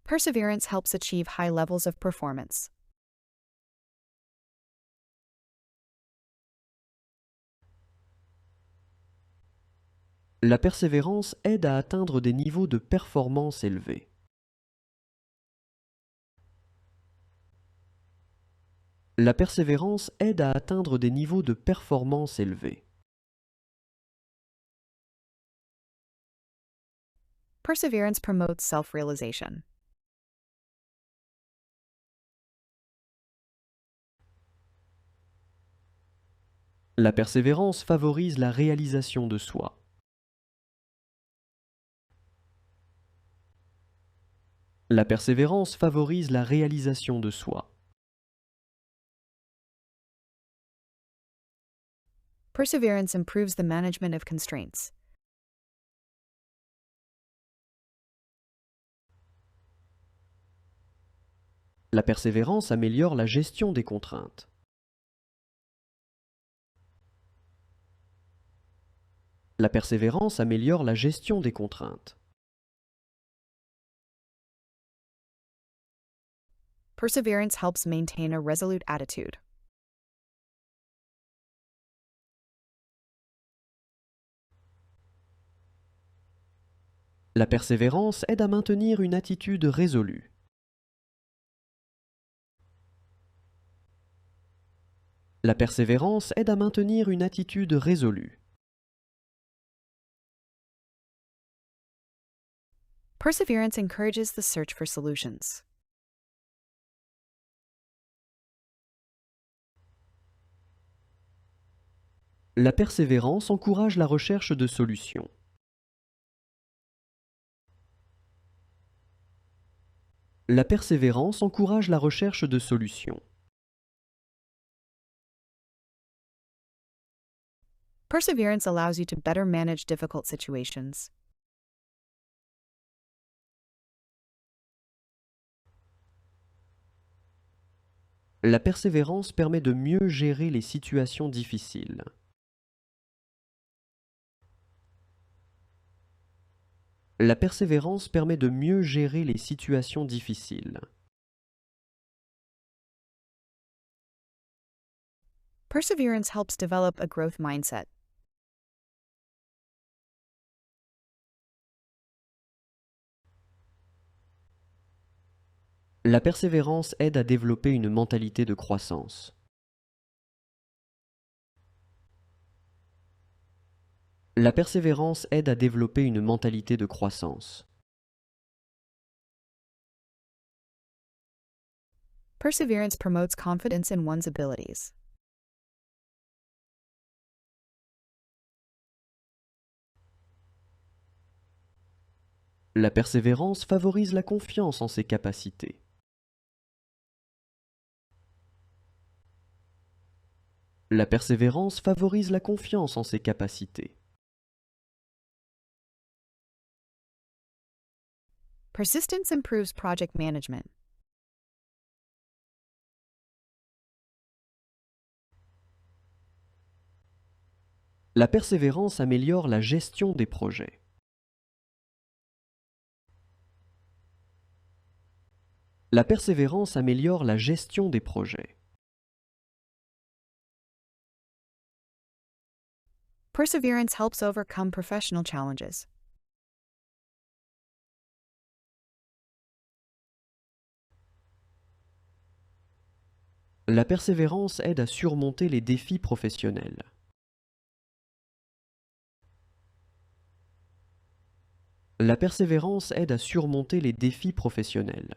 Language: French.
Perseverance helps achieve high levels of performance. La persévérance aide à atteindre des niveaux de performance élevés. La persévérance aide à atteindre des niveaux de performance élevés. Perseverance promotes self-realization. La persévérance favorise la réalisation de soi. La persévérance favorise la réalisation de soi. Perseverance improves the management of constraints. La persévérance améliore la gestion des contraintes. La persévérance améliore la gestion des contraintes. Perseverance helps maintain a resolute attitude. La persévérance aide à maintenir une attitude résolue. La persévérance aide à maintenir une attitude résolue. Perseverance encourages the search for solutions. La persévérance encourage la recherche de solutions. La persévérance encourage la recherche de solutions. Perseverance allows you to better manage difficult situations. La persévérance permet de mieux gérer les situations difficiles. La persévérance permet de mieux gérer les situations difficiles. Perseverance helps develop a growth mindset. La persévérance aide à développer une mentalité de croissance. La persévérance aide à développer une mentalité de croissance. Perseverance promotes confidence in one's abilities. La persévérance favorise la confiance en ses capacités. La persévérance favorise la confiance en ses capacités. Persistence improves project management. La persévérance améliore la gestion des projets. La persévérance améliore la gestion des projets. Perseverance helps overcome professional challenges. La persévérance aide à surmonter les défis professionnels. La persévérance aide à surmonter les défis professionnels.